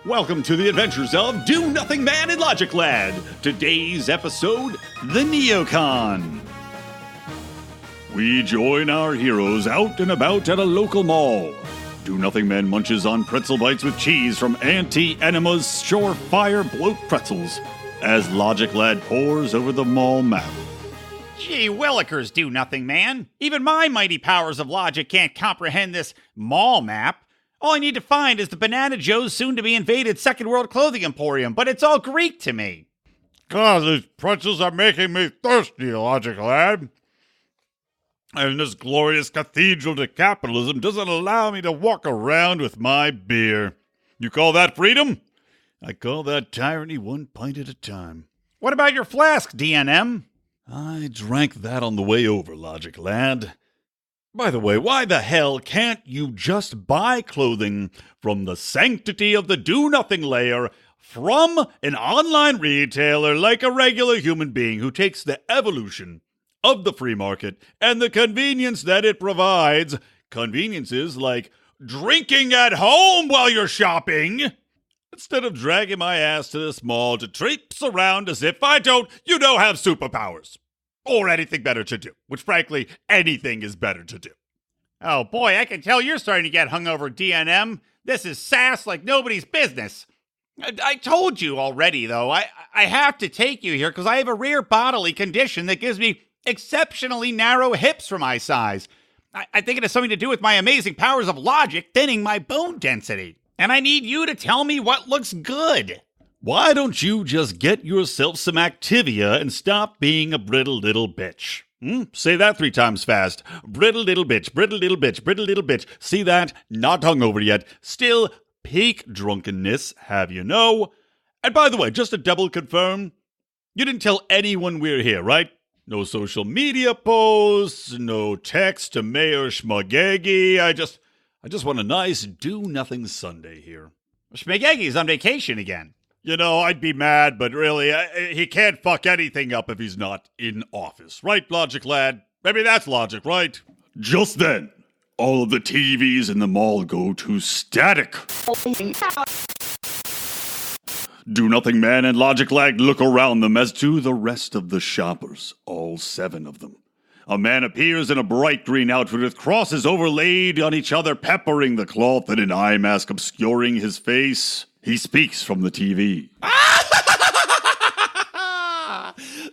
Welcome to the adventures of Do Nothing Man and Logic Lad. Today's episode, the NeoCON. We join our heroes out and about at a local mall. Do Nothing Man munches on pretzel bites with cheese from Auntie Enema's Surefire Bloat Pretzels as Logic Lad pores over the mall map. Gee willikers, Do Nothing Man. Even my mighty powers of logic can't comprehend this mall map. All I need to find is the Banana Joe's soon-to-be invaded Second World Clothing Emporium, but it's all Greek to me. God, these pretzels are making me thirsty, Logic Lad. And this glorious cathedral to capitalism doesn't allow me to walk around with my beer. You call that freedom? I call that tyranny one pint at a time. What about your flask, DNM? I drank that on the way over, Logic Lad. By the way, why the hell can't you just buy clothing from the sanctity of the do-nothing layer from an online retailer like a regular human being who takes the evolution of the free market and the convenience that it provides, conveniences like drinking at home while you're shopping, instead of dragging my ass to this mall to traipse around as if I don't, have superpowers. Or anything better to do, which frankly, anything is better to do. Oh boy, I can tell you're starting to get hungover, DNM. This is sass like nobody's business. I told you already, though, I have to take you here because I have a rare bodily condition that gives me exceptionally narrow hips for my size. I think it has something to do with my amazing powers of logic thinning my bone density. And I need you to tell me what looks good. Why don't you just get yourself some Activia and stop being a brittle little bitch? Say that 3 times fast. Brittle little bitch, brittle little bitch, brittle little bitch. See that? Not hungover yet. Still peak drunkenness, have you know. And by the way, just to double confirm, you didn't tell anyone we're here, right? No social media posts, no text to Mayor Schmagegi. I just want a nice do-nothing Sunday here. Schmagegi's on vacation again. I'd be mad, but really, he can't fuck anything up if he's not in office. Right, Logic Lad? Maybe that's logic, right? Just then, all of the TVs in the mall go to static. Do Nothing Man and Logic Lad look around them, as do the rest of the shoppers, all 7 of them. A man appears in a bright green outfit with crosses overlaid on each other, peppering the cloth and an eye mask obscuring his face. He speaks from the TV.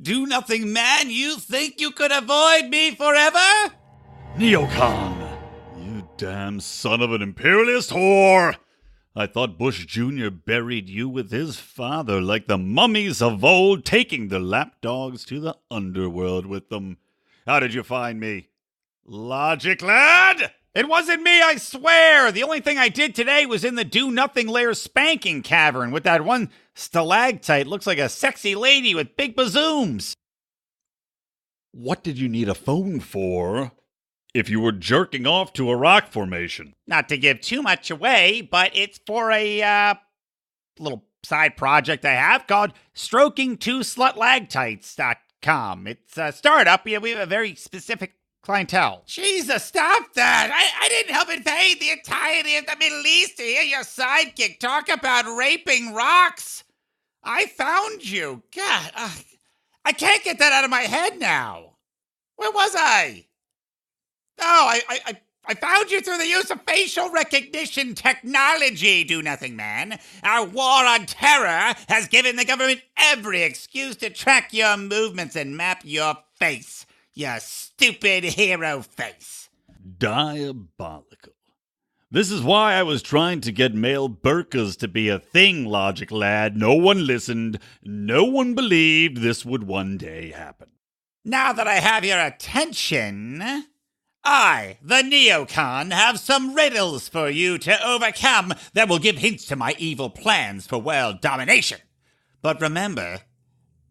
Do Nothing Man, you think you could avoid me forever? NeoCON, you damn son of an imperialist whore! I thought Bush Jr. buried you with his father like the mummies of old, taking the lapdogs to the underworld with them. How did you find me? Logic Lad? It wasn't me, I swear! The only thing I did today was in the do-nothing layer spanking cavern with that one stalactite. Looks like a sexy lady with big bazooms. What did you need a phone for if you were jerking off to a rock formation? Not to give too much away, but it's for a little side project I have called Stroking2slutlagtites.com. It's a startup. We have a very specific clientele. Jesus, stop that! I didn't help invade the entirety of the Middle East to hear your sidekick talk about raping rocks. I found you. God, I can't get that out of my head now. Where was I? Oh, I found you through the use of facial recognition technology, Do Nothing Man. Our war on terror has given the government every excuse to track your movements and map your face. Your stupid hero face. Diabolical. This is why I was trying to get male burkas to be a thing, Logic Lad. No one listened. No one believed this would one day happen. Now that I have your attention, I, the NeoCON, have some riddles for you to overcome that will give hints to my evil plans for world domination. But remember,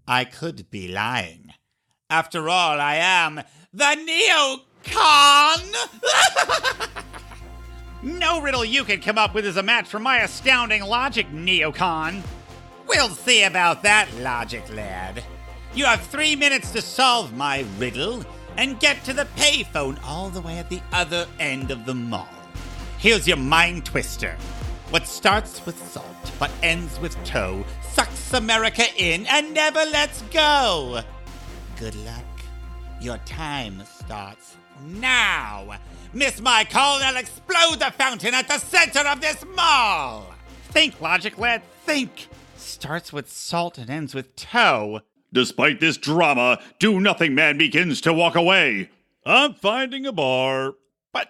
I could be lying. After all, I am the NeoCON! No riddle you can come up with is a match for my astounding logic, NeoCON. We'll see about that, Logic Lad. You have 3 minutes to solve my riddle and get to the payphone all the way at the other end of the mall. Here's your mind twister. What starts with salt but ends with toe sucks America in and never lets go. Good luck. Your time starts now. Miss my call and I'll explode the fountain at the center of this mall. Think, Logic Lad, think. Starts with salt and ends with toe. Despite this drama, Do-Nothing Man begins to walk away. I'm finding a bar. But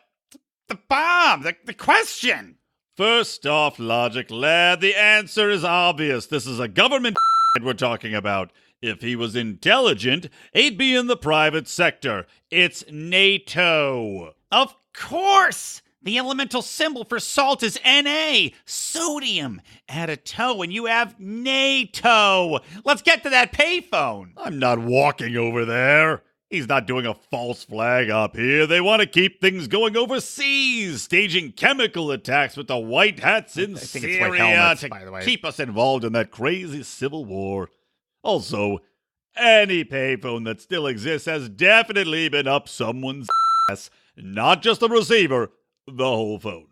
the bomb, the question. First off, Logic Lad, the answer is obvious. This is a government we're talking about. If he was intelligent, he'd be in the private sector. It's NATO. Of course! The elemental symbol for salt is Na, sodium. Add a toe and you have NATO. Let's get to that payphone. I'm not walking over there. He's not doing a false flag up here. They want to keep things going overseas, staging chemical attacks with the white hats in think Syria it's white helmets, to by the way. keep us involved in that crazy civil war. Also, any payphone that still exists has definitely been up someone's ass. Not just the receiver, the whole phone.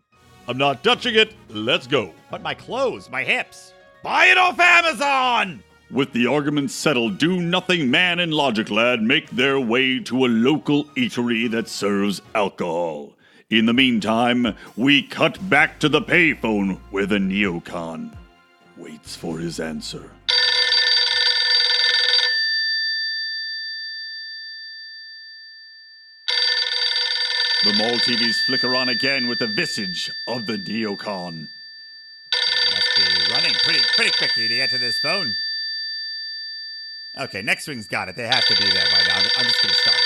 I'm not touching it. Let's go. But my clothes, my hips. Buy it off Amazon! With the arguments settled, Do-Nothing Man and Logic Lad make their way to a local eatery that serves alcohol. In the meantime, we cut back to the payphone where the NeoCON waits for his answer. The mall TVs flicker on again with the visage of the NeoCON. Must be running pretty quickly to get to this phone. Okay, next swing's got it. They have to be there by now. I'm just gonna start.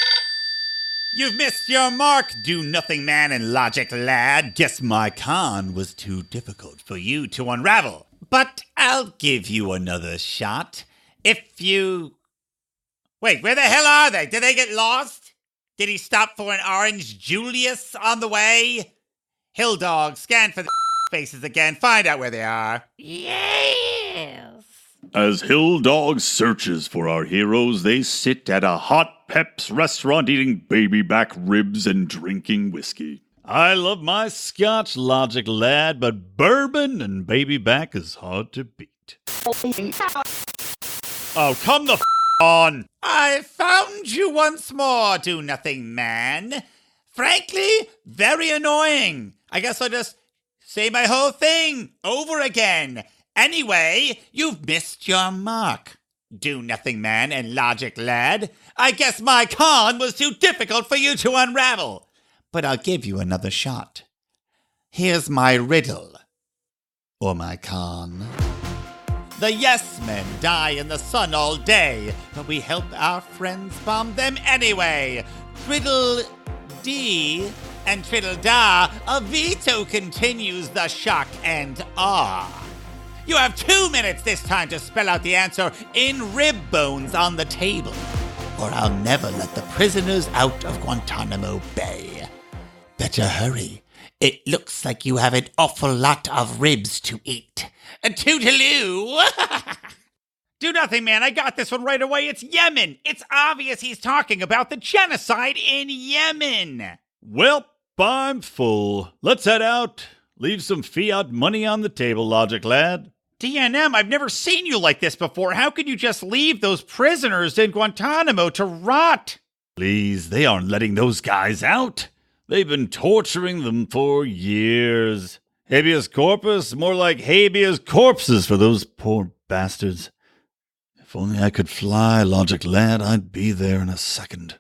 You've missed your mark, Do-Nothing Man and Logic Lad. Guess my con was too difficult for you to unravel. But I'll give you another shot. If you... Wait, where the hell are they? Did they get lost? Did he stop for an orange Julius on the way? Hill Dog, scan for the faces again. Find out where they are. Yes. As Hill Dog searches for our heroes, they sit at a Hot Peps restaurant eating baby back ribs and drinking whiskey. I love my scotch, Logic Lad, but bourbon and baby back is hard to beat. Oh, come the on. I found you once more, Do-Nothing Man. Frankly, very annoying. I guess I'll just say my whole thing over again. Anyway, you've missed your mark, Do-Nothing Man and Logic Lad. I guess my con was too difficult for you to unravel. But I'll give you another shot. Here's my riddle. Or my con. The yes men die in the sun all day, but we help our friends bomb them anyway. Triddle D and Triddle Da, a veto continues the shock and awe. You have 2 minutes this time to spell out the answer in rib bones on the table, or I'll never let the prisoners out of Guantanamo Bay. Better hurry. It looks like you have an awful lot of ribs to eat. Toodaloo! Do-Nothing Man, I got this one right away. It's Yemen. It's obvious he's talking about the genocide in Yemen. Well, I'm full. Let's head out. Leave some fiat money on the table, Logic Lad. DNM, I've never seen you like this before. How could you just leave those prisoners in Guantanamo to rot? Please, they aren't letting those guys out. They've been torturing them for years. Habeas corpus? More like habeas corpses for those poor bastards. If only I could fly, Logic Lad, I'd be there in a second.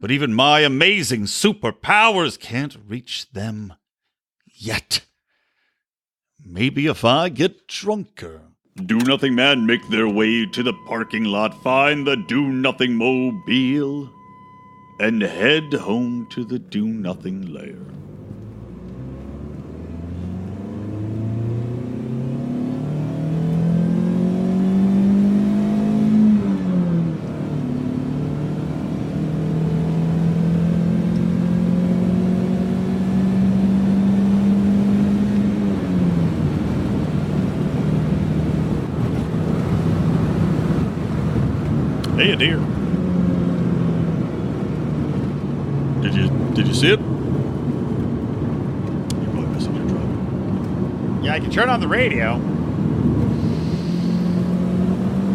But even my amazing superpowers can't reach them. Yet. Maybe if I get drunker. Do-Nothing Man make their way to the parking lot, find the Do-Nothing mobile, and head home to the Do-Nothing lair. Hey, a deer. Did you see it? You're probably missing your driving. Yeah, I can turn on the radio.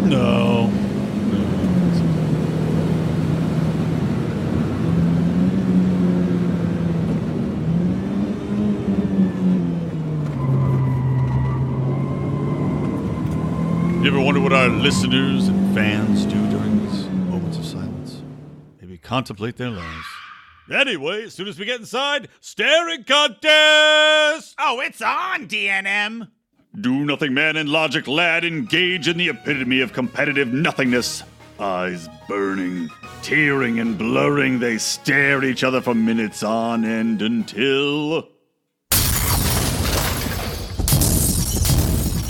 No. You ever wonder what our listeners and fans do during these moments of silence? Maybe contemplate their lives. Anyway, as soon as we get inside, staring contest! Oh, it's on, DNM. Do Nothing Man and Logic Lad engage in the epitome of competitive nothingness. Eyes burning, tearing and blurring, they stare at each other for minutes on end until...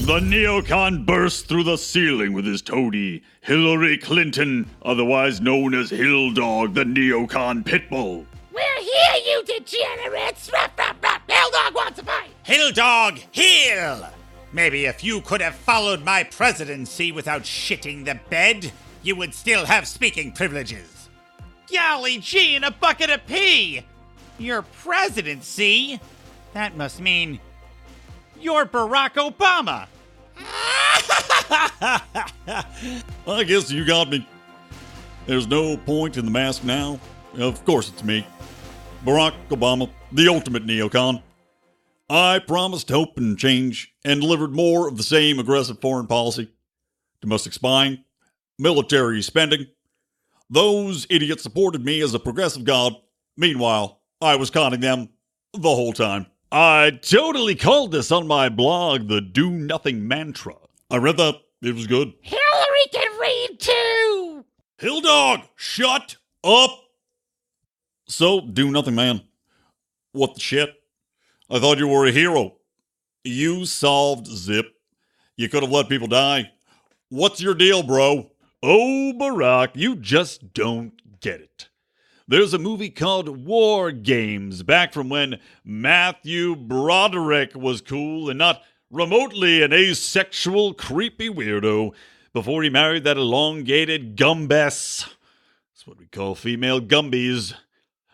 the NeoCON bursts through the ceiling with his toady, Hillary Clinton, otherwise known as Hill Dog, the NeoCON Pitbull. We're here, you degenerates! Ruff, ruff, ruff! Hell Dog wants a fight! Hill Dog, heal! Maybe if you could have followed my presidency without shitting the bed, you would still have speaking privileges. Golly gee, in a bucket of pee! Your presidency? That must mean you're Barack Obama. I guess you got me. There's no point in the mask now. Of course it's me. Barack Obama, the ultimate neocon. I promised hope and change and delivered more of the same aggressive foreign policy. Domestic spying, military spending. Those idiots supported me as a progressive god. Meanwhile, I was conning them the whole time. I totally called this on my blog the Do Nothing Mantra. I read that. It was good. Hillary can read too! Hill Dog, shut up! So, Do Nothing Man. What the shit? I thought you were a hero. You solved Zip. You could have let people die. What's your deal, bro? Oh, Barack, you just don't get it. There's a movie called War Games, back from when Matthew Broderick was cool and not remotely an asexual, creepy weirdo, before he married that elongated gumbess. That's what we call female gumbies.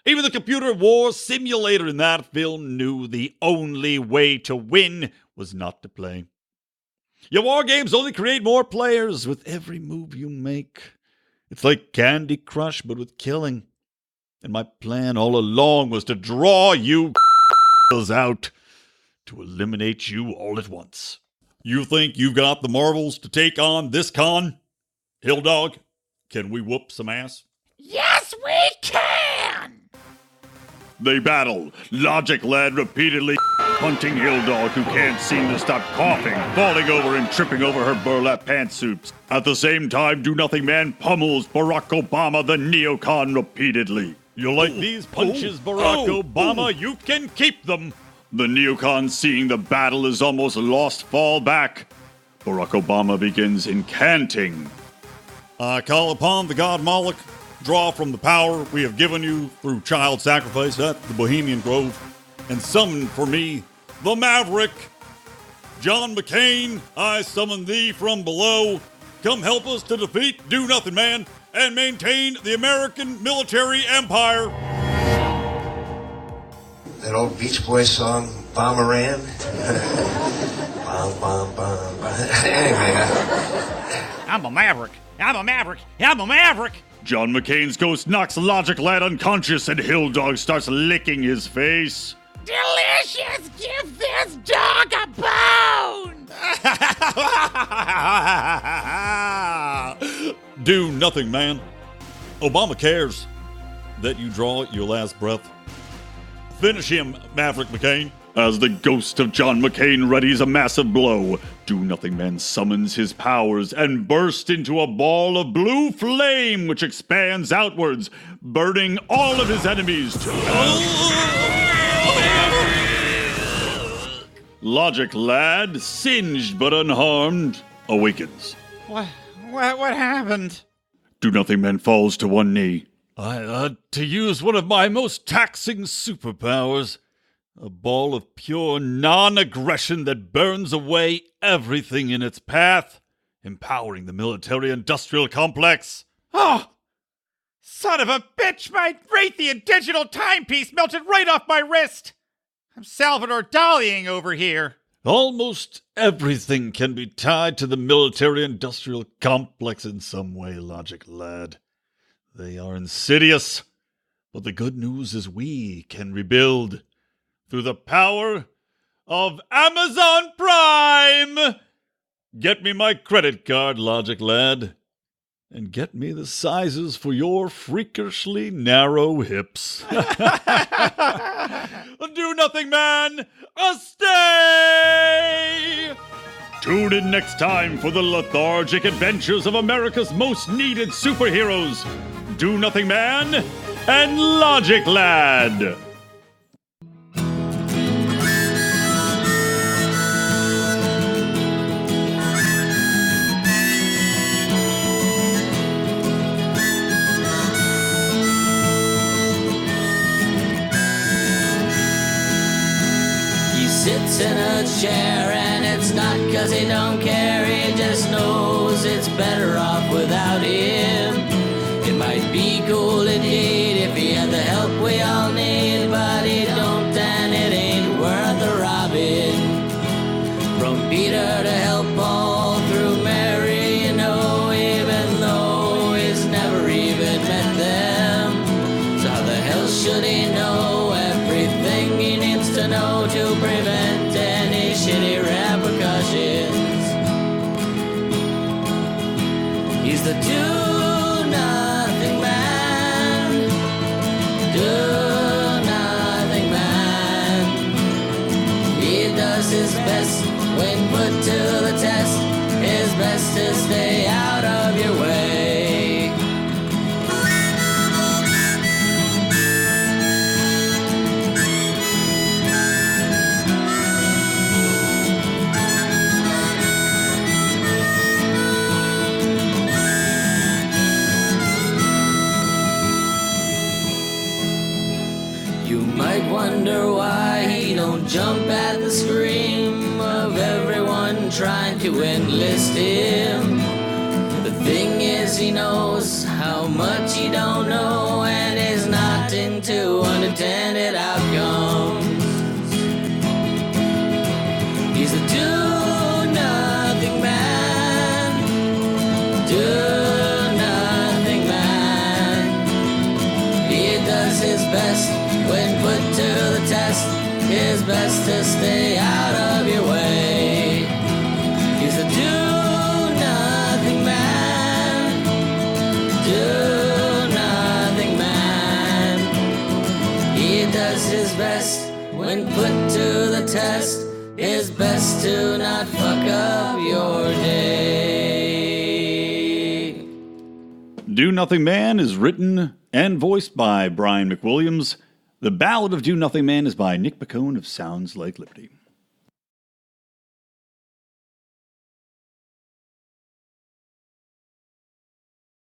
Even the computer war simulator in that film knew the only way to win was not to play. Your war games only create more players with every move you make. It's like Candy Crush, but with killing. And my plan all along was to draw you out, to eliminate you all at once. You think you've got the marbles to take on this con? Hill Dog, can we whoop some ass? Yes, we can! They battle, Logic Lad repeatedly punting Hill Dog, who can't seem to stop coughing, falling over and tripping over her burlap pantsuits. At the same time, Do Nothing Man pummels Barack Obama, the neocon, repeatedly. You like these punches, Barack Obama? You can keep them. The neocon, seeing the battle is almost lost, fall back. Barack Obama begins incanting. I call upon the god Moloch, draw from the power we have given you through child sacrifice at the Bohemian Grove, and summon for me the Maverick. John McCain, I summon thee from below. Come help us to defeat Do Nothing Man and maintain the American military empire. That old Beach Boys song, Bomberan. Bom, bom, bom, bom. Anyway. I'm a maverick. I'm a maverick. I'm a maverick. John McCain's ghost knocks Logic Lad unconscious and Hill Dog starts licking his face. Delicious! Give this dog a bone! Do Nothing Man. Obama cares that you draw your last breath. Finish him, Maverick McCain. As the ghost of John McCain readies a massive blow, Do Nothing Man summons his powers and bursts into a ball of blue flame which expands outwards, burning all of his enemies to Logic Lad, singed but unharmed, awakens. What happened? Do Nothing Man falls to one knee. I had to use one of my most taxing superpowers. A ball of pure non-aggression that burns away everything in its path, empowering the military-industrial complex. Oh! Son of a bitch! My Raytheon digital timepiece melted right off my wrist! I'm Salvador Daliing over here. Almost everything can be tied to the military-industrial complex in some way, Logic Lad. They are insidious, but the good news is we can rebuild through the power of Amazon Prime! Get me my credit card, Logic Lad, and get me the sizes for your freakishly narrow hips. Do nothing, man! A stay! Tune in next time for the lethargic adventures of America's most needed superheroes, Do Nothing Man and Logic Lad. Sits in a chair and it's not 'cause he don't care, he just knows it's better off without him. It might be cool indeed if he had the help we all need, but he don't and it ain't worth the robbing. From Peter to help Paul through Mary, you know, even though he's never even met them. So how the hell should he know everything he needs to know to prevent any shitty repercussions? He's the do-nothing man. Do-nothing man. He does his best when put to the test. His best to stay out of your way. You might wonder why he don't jump at the scream of everyone trying to enlist him. The thing is, he knows how much he don't know and is not into unintended outcomes. He's a do-nothing man. Do-nothing man. He does his best when put to the test, his best to stay out of your way. He's a do-nothing man. Do-nothing man. He does his best when put to the test, his best to not fuck up your day. Do Nothing Man is written and voiced by Brian McWilliams. The Ballad of Do Nothing Man is by Nick Bacone of Sounds Like Liberty.